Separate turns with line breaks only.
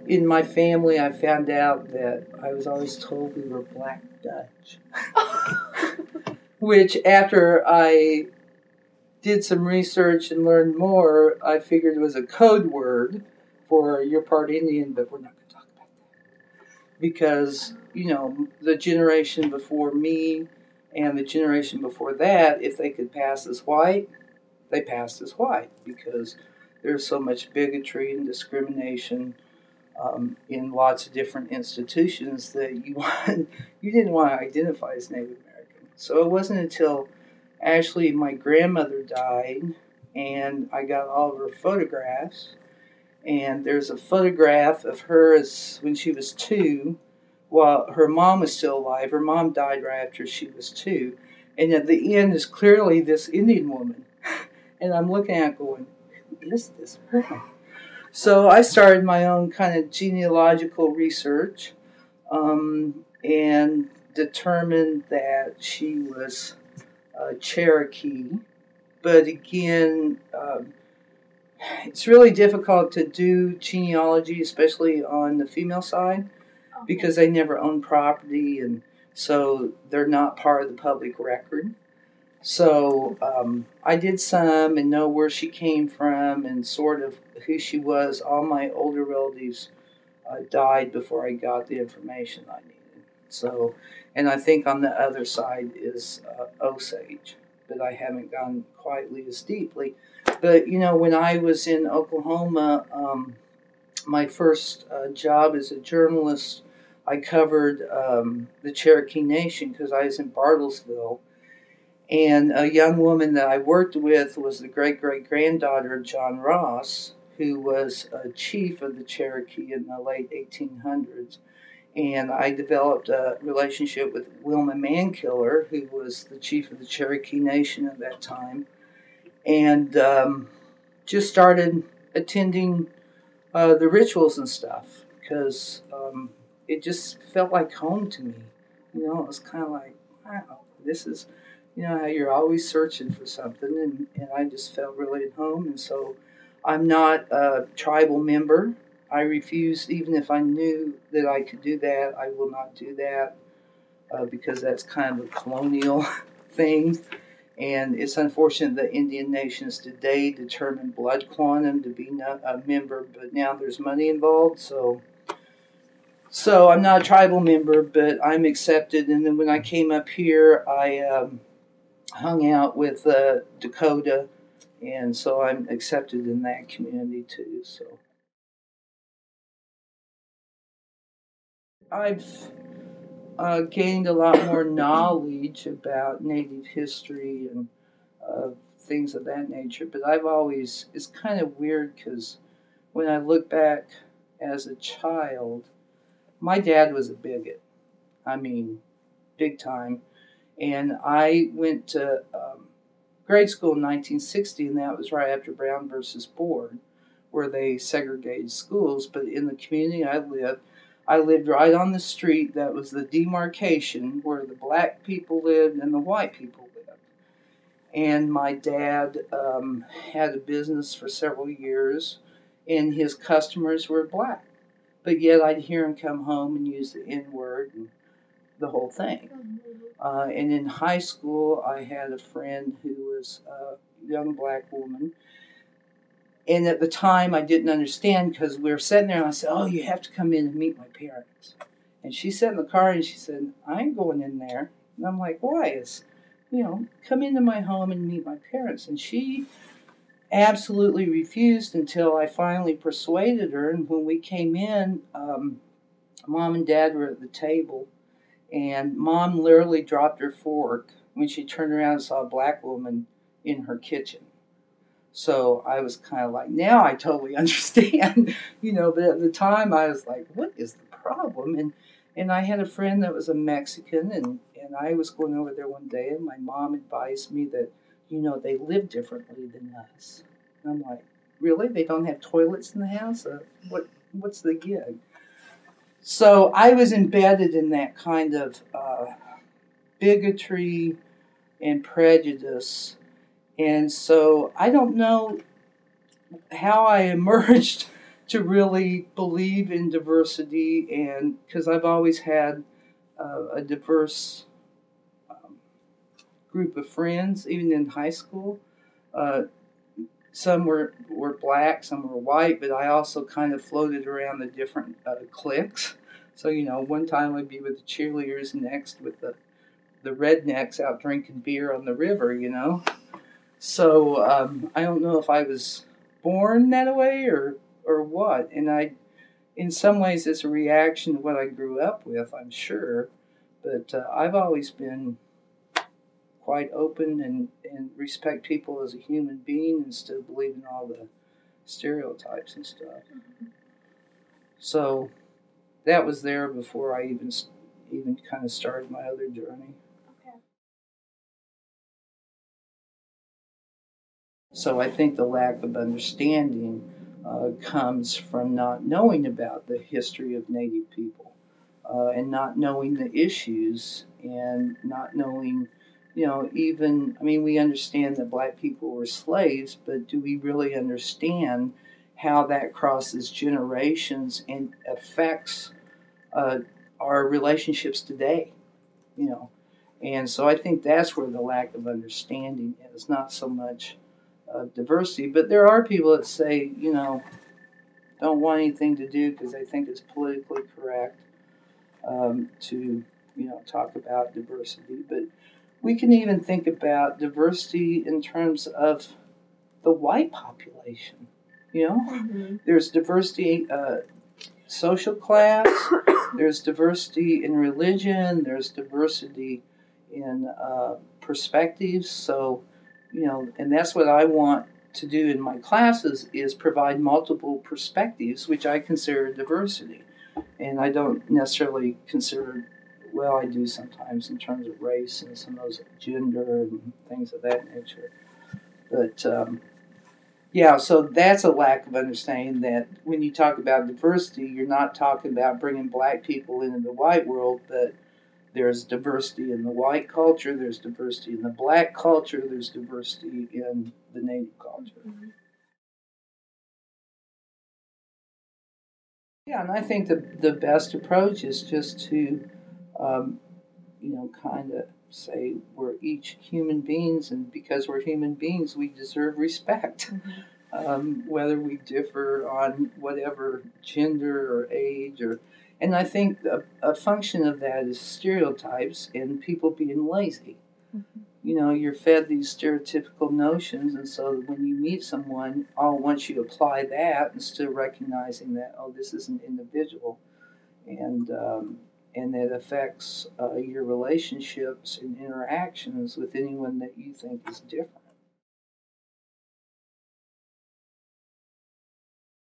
In my family, I found out that I was always told we were Black Dutch, which after I did some research and learned more, I figured it was a code word for you're part Indian, but we're not going to talk about that. Because, the generation before me and the generation before that, if they could pass as white, they passed as white because there's so much bigotry and discrimination in lots of different institutions that you didn't want to identify as Native American. So it wasn't until actually my grandmother died and I got all of her photographs. And there's a photograph of her as when she was 2, while her mom was still alive. Her mom died right after she was 2. And at the end is clearly this Indian woman. And I'm looking at it going, who is this woman? So I started my own kind of genealogical research and determined that she was Cherokee. But again, it's really difficult to do genealogy, especially on the female side, because they never own property and so they're not part of the public record. So I did some and know where she came from and sort of who she was. All my older relatives died before I got the information I needed. So, and I think on the other side is Osage, but I haven't gone quite as deeply. But when I was in Oklahoma, my first job as a journalist, I covered the Cherokee Nation because I was in Bartlesville. And a young woman that I worked with was the great-great-granddaughter of John Ross, who was a chief of the Cherokee in the late 1800s. And I developed a relationship with Wilma Mankiller, who was the chief of the Cherokee Nation at that time, and just started attending the rituals and stuff because it just felt like home to me. It was kind of like, wow, this is how you're always searching for something, and I just felt really at home. And so I'm not a tribal member. I refuse, even if I knew that I could do that, I will not do that because that's kind of a colonial thing. And it's unfortunate that Indian nations today determine blood quantum to be a member, but now there's money involved, so I'm not a tribal member, but I'm accepted. And then when I came up here, I hung out with Dakota, and so I'm accepted in that community too. So I've gained a lot more knowledge about Native history and things of that nature, but it's kind of weird because when I look back as a child, my dad was a bigot. I mean, big time. And I went to grade school in 1960, and that was right after Brown versus Board, where they segregated schools. But in the community I lived right on the street that was the demarcation where the black people lived and the white people lived. And my dad had a business for several years, and his customers were black. But yet I'd hear him come home and use the N word and the whole thing. And in high school, I had a friend who was a young black woman. And at the time, I didn't understand because we were sitting there and I said, "Oh, you have to come in and meet my parents." And she sat in the car and she said, "I ain't going in there." And I'm like, "Why? Come into my home and meet my parents." And she absolutely refused until I finally persuaded her. And when we came in, Mom and Dad were at the table. And Mom literally dropped her fork when she turned around and saw a black woman in her kitchen. So I was kind of like, now I totally understand, but at the time I was like, what is the problem? And I had a friend that was a Mexican, and I was going over there one day, and my mom advised me that, they live differently than us. And I'm like, really? They don't have toilets in the house? What's the gig? So I was embedded in that kind of bigotry and prejudice. And so I don't know how I emerged to really believe in diversity, and because I've always had a diverse um, group of friends, even in high school. Uh, some were black, some were white, but I also kind of floated around the different cliques. So, one time I'd be with the cheerleaders, next with the rednecks out drinking beer on the river. So I don't know if I was born that way or what. And in some ways, it's a reaction to what I grew up with, I'm sure. But I've always been quite open and respect people as a human being instead of believing all the stereotypes and stuff. So that was there before I even kind of started my other journey. So I think the lack of understanding comes from not knowing about the history of Native people and not knowing the issues and not knowing, even, I mean, we understand that black people were slaves, but do we really understand how that crosses generations and affects uh, our relationships today? You know, and so I think that's where the lack of understanding is, not so much diversity. But there are people that say, don't want anything to do because they think it's politically correct to, talk about diversity. But we can even think about diversity in terms of the white population. There's diversity, social class, there's diversity in religion, there's diversity in perspectives. So, and that's what I want to do in my classes is provide multiple perspectives, which I consider diversity. And I don't necessarily consider, well, I do sometimes in terms of race and some of those gender and things of that nature. But yeah, so that's a lack of understanding that when you talk about diversity, you're not talking about bringing black people into the white world, but there's diversity in the white culture, there's diversity in the black culture, there's diversity in the native culture. Yeah, and I think the best approach is just to, um, kind of say we're each human beings, and because we're human beings, we deserve respect. Whether we differ on whatever gender or age and I think a function of that is stereotypes and people being lazy. You're fed these stereotypical notions, and so when you meet someone, once you apply that instead of recognizing that, this is an individual, and it affects your relationships and interactions with anyone that you think is different.